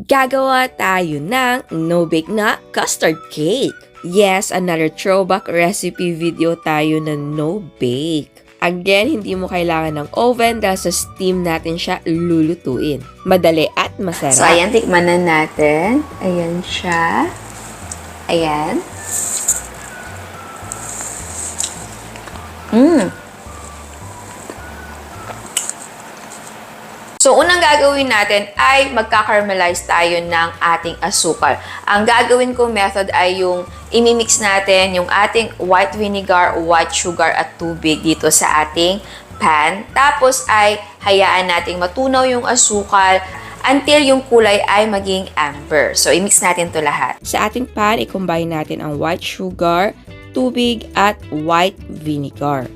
Gagawa tayo ng no-bake na custard cake. Yes, another throwback recipe video tayo na no-bake. Again, hindi mo kailangan ng oven dahil sa steam natin siya lulutuin. Madali at masarap. So, ayan, tikman na natin. Ayan siya. Ayan. So, unang gagawin natin ay magka-caramelize tayo ng ating asukal. Ang gagawin ko method ay yung imimix natin yung ating white vinegar, white sugar at tubig dito sa ating pan. Tapos ay hayaan nating matunaw yung asukal until yung kulay ay maging amber. So, imix natin to lahat. Sa ating pan, i-combine natin ang white sugar, tubig at white vinegar.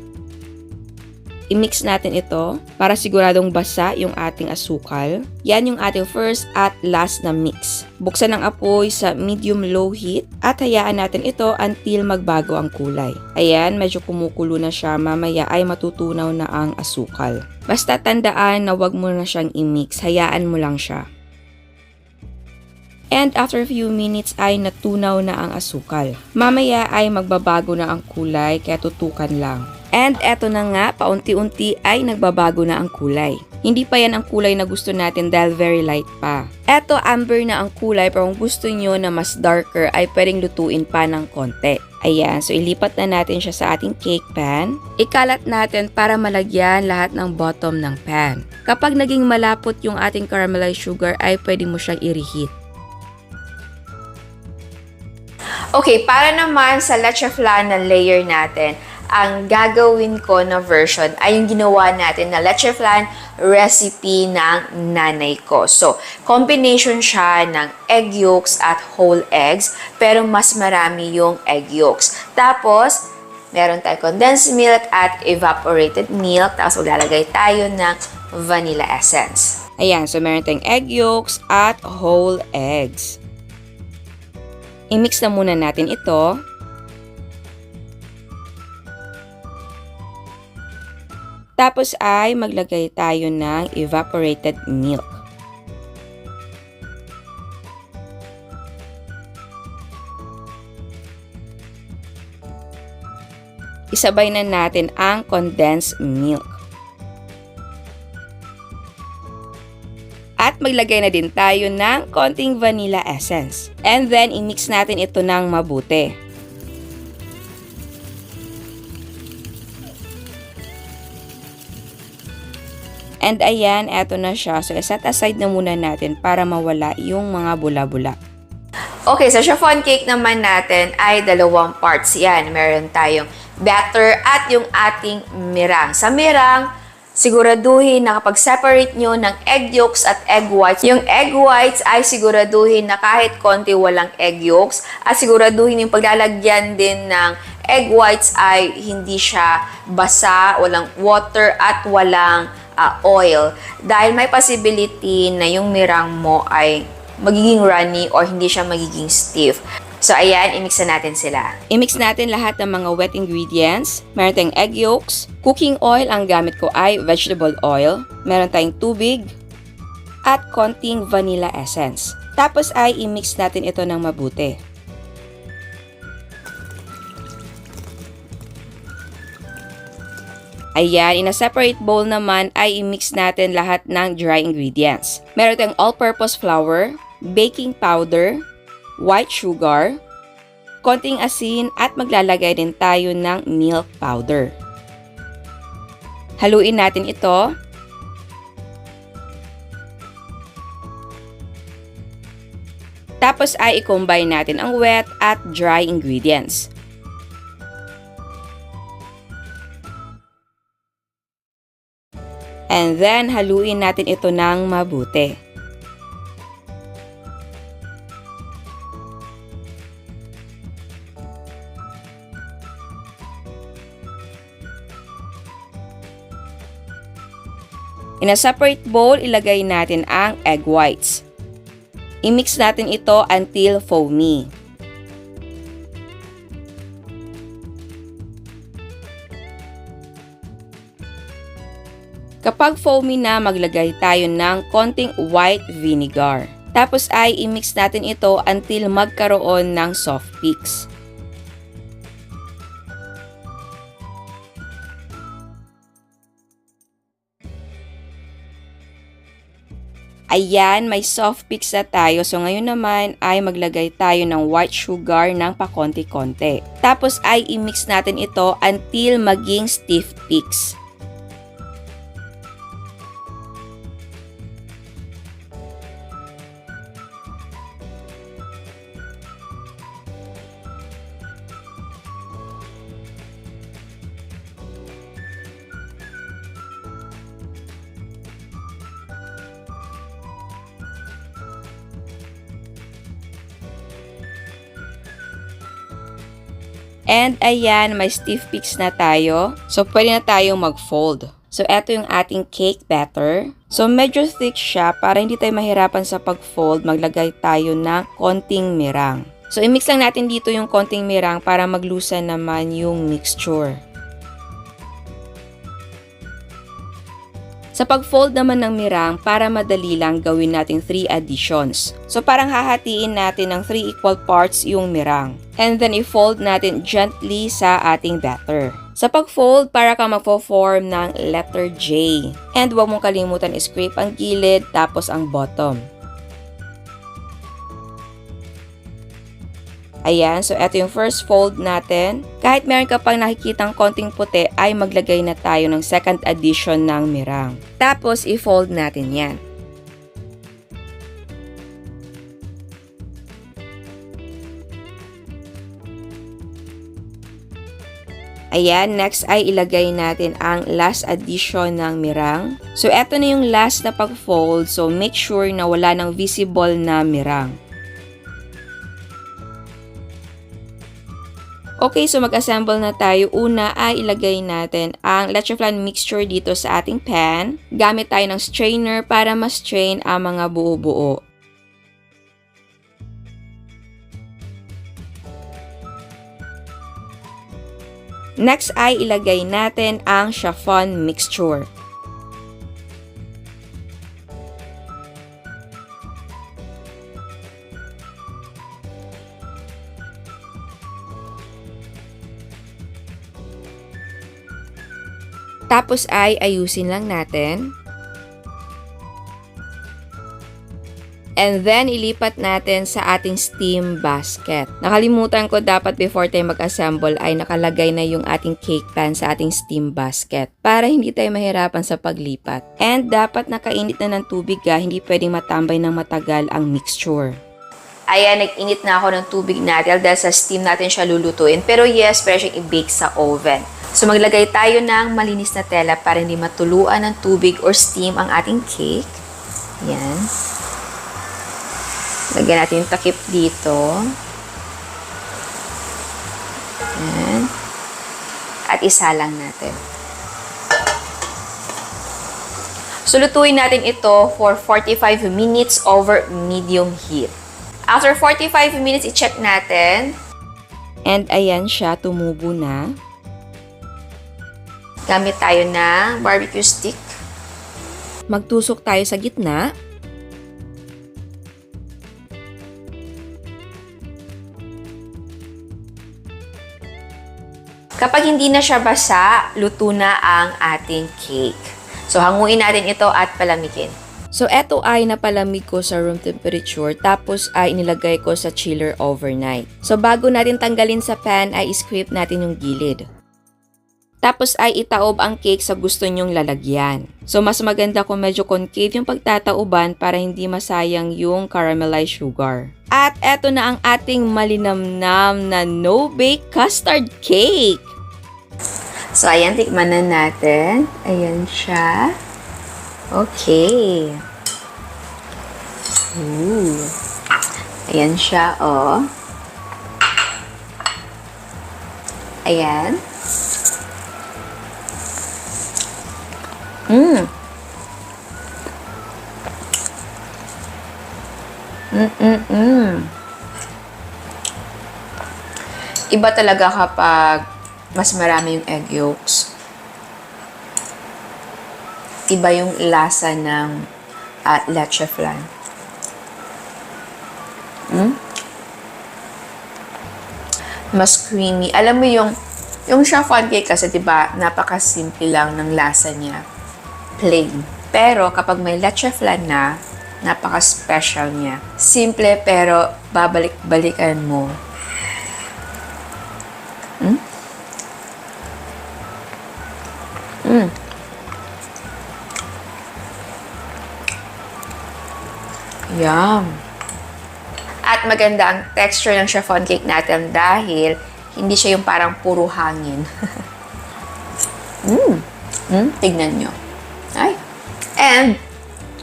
I-mix natin ito para siguradong basa yung ating asukal. Yan yung ating first at last na mix. Buksan ang apoy sa medium-low heat at hayaan natin ito until magbago ang kulay. Ayan, medyo kumukulo na siya. Mamaya ay matutunaw na ang asukal. Basta tandaan na wag mo na siyang i-mix. Hayaan mo lang siya. And after a few minutes ay natunaw na ang asukal. Mamaya ay magbabago na ang kulay kaya tutukan lang. And eto na nga, paunti-unti ay nagbabago na ang kulay. Hindi pa yan ang kulay na gusto natin dahil very light pa. Eto, amber na ang kulay pero kung gusto nyo na mas darker ay pwedeng lutuin pa ng konti. Ayan, so ilipat na natin siya sa ating cake pan. Ikalat natin para malagyan lahat ng bottom ng pan. Kapag naging malapot yung ating caramelized sugar ay pwede mo siyang i-reheat. Okay, para naman sa leche flan na layer natin, ang gagawin ko na version ay yung ginawa natin na leche flan recipe ng nanay ko. So, combination siya ng egg yolks at whole eggs, pero mas marami yung egg yolks. Tapos, meron tayong condensed milk at evaporated milk. Tapos, maglalagay tayo ng vanilla essence. Ayan, so meron tayong egg yolks at whole eggs. I-mix na muna natin ito. Tapos ay maglagay tayo ng evaporated milk. Isabay na natin ang condensed milk. At maglagay na din tayo ng konting vanilla essence. And then, i-mix natin ito ng mabuti. And ayan, eto na siya. So, set aside na muna natin para mawala yung mga bula-bula. Okay, sa chiffon cake naman natin ay dalawang parts yan. Meron tayong batter at yung ating mirang. Sa mirang, siguraduhin na kapag separate nyo ng egg yolks at egg whites, yung egg whites ay siguraduhin na kahit konti walang egg yolks at siguraduhin yung paglalagyan din ng egg whites ay hindi siya basa, walang water at walang oil. Dahil may possibility na yung mirang mo ay magiging runny or hindi siya magiging stiff. So, ayan, i-mix na natin sila. I-mix natin lahat ng mga wet ingredients. Meron tayong egg yolks. Cooking oil, ang gamit ko ay vegetable oil. Meron tayong tubig. At konting vanilla essence. Tapos ay i-mix natin ito ng mabuti. Ayan, in a separate bowl naman ay i-mix natin lahat ng dry ingredients. Meron tayong all-purpose flour, baking powder, white sugar, konting asin at maglalagay din tayo ng milk powder. Haluin natin ito. Tapos ay i-combine natin ang wet at dry ingredients. And then, haluin natin ito ng mabuti. In a separate bowl, ilagay natin ang egg whites. I-mix natin ito until foamy. Kapag foamy na, maglagay tayo ng konting white vinegar. Tapos ay i-mix natin ito until magkaroon ng soft peaks. Ayan, may soft peaks na tayo. So ngayon naman ay maglagay tayo ng white sugar ng pakonti-konti. Tapos ay i-mix natin ito until maging stiff peaks. And ayan, may stiff peaks na tayo. So, pwede na tayong mag-fold. So, eto yung ating cake batter. So, medyo thick siya. Para hindi tayo mahirapan sa pag-fold, maglagay tayo ng konting mirang. So, i-mix lang natin dito yung konting mirang para maglusan naman yung mixture. Sa pag-fold naman ng mirang, para madali lang gawin natin 3 additions. So parang hahatiin natin ng 3 equal parts yung mirang. And then i-fold natin gently sa ating batter. Sa pag-fold, para kang magpo-form ng letter J. And huwag mong kalimutan i-scrape ang gilid tapos ang bottom. Ayan, so eto yung first fold natin. Kahit meron ka pang nakikitang konting puti, ay maglagay na tayo ng second addition ng mirang. Tapos, i-fold natin yan. Ayan, next ay ilagay natin ang last addition ng mirang. So, eto na yung last na pag-fold. So, make sure na wala nang visible na mirang. Okay, so mag-assemble na tayo. Una ay ilagay natin ang leche flan mixture dito sa ating pan. Gamit tayo ng strainer para ma-strain ang mga buo-buo. Next ay ilagay natin ang chiffon mixture. Tapos ay ayusin lang natin. And then, ilipat natin sa ating steam basket. Nakalimutan ko dapat before tayo mag-assemble ay nakalagay na yung ating cake pan sa ating steam basket para hindi tayo mahirapan sa paglipat. And dapat nakainit na ng tubig hindi pwedeng matambay ng matagal ang mixture. Ayan, nag-init na ako ng tubig natin dahil sa steam natin siya lulutuin. Pero yes, pwede siyang i-bake sa oven. So, maglagay tayo ng malinis na tela para hindi matuluan ng tubig or steam ang ating cake. Yan. Lagyan natin yung takip dito. Yan. At isalang natin. So, lutuin natin ito for 45 minutes over medium heat. After 45 minutes, i-check natin. And ayan siya, tumubo na. Gamit tayo ng barbecue stick. Magtusok tayo sa gitna. Kapag hindi na siya basa, luto na ang ating cake. So, hanguin natin ito at palamigin. So, eto ay napalamig ko sa room temperature tapos ay inilagay ko sa chiller overnight. So, bago natin tanggalin sa pan ay scrape natin yung gilid. Tapos ay itaob ang cake sa gusto nyong lalagyan. So, mas maganda kung medyo concave yung pagtataoban para hindi masayang yung caramelized sugar. At eto na ang ating malinamnam na no-bake custard cake! So, ayan, tikman na natin. Ayan siya. Okay. Ooh. Ayan siya, oh. Ayan. Iba talaga kapag mas marami yung egg yolks. Iba yung lasa ng leche flan. Mas creamy. Alam mo yung chiffon cake kasi, di ba, napakasimple lang ng lasa niya. Plain. Pero kapag may leche flan na, napaka-special niya. Simple pero babalik-balikan mo. Yum! At maganda ang texture ng chiffon cake natin dahil hindi siya yung parang puro hangin. Tignan nyo. Ay. And,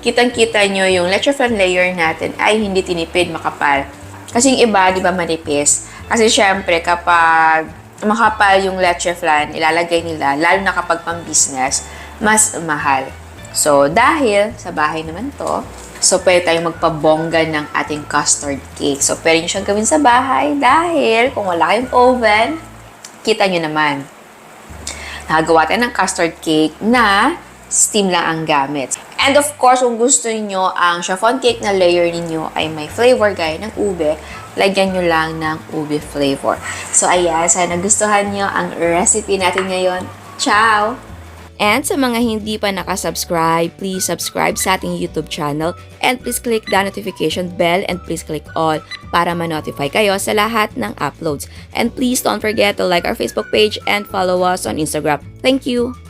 kitang-kita nyo yung leche flan layer natin ay hindi tinipid, makapal. Kasi yung iba, di ba, manipis. Kasi syempre, kapag makapal yung leche flan, ilalagay nila, lalo na kapag pang-business, mas mahal. So, dahil sa bahay naman to, so, pwede tayong magpabongga ng ating custard cake. So, pwede nyo siyang gawin sa bahay dahil kung wala kayong oven, kita nyo naman. Nakagawa tayo ng custard cake na steam lang ang gamit. And of course, kung gusto niyo ang chiffon cake na layer ninyo ay may flavor gaya ng ube, lagyan nyo lang ng ube flavor. So, ayan. Sana nagustuhan nyo ang recipe natin ngayon. Ciao! And sa mga hindi pa nakasubscribe, please subscribe sa ating YouTube channel and please click the notification bell and please click all para ma-notify kayo sa lahat ng uploads. And please don't forget to like our Facebook page and follow us on Instagram. Thank you!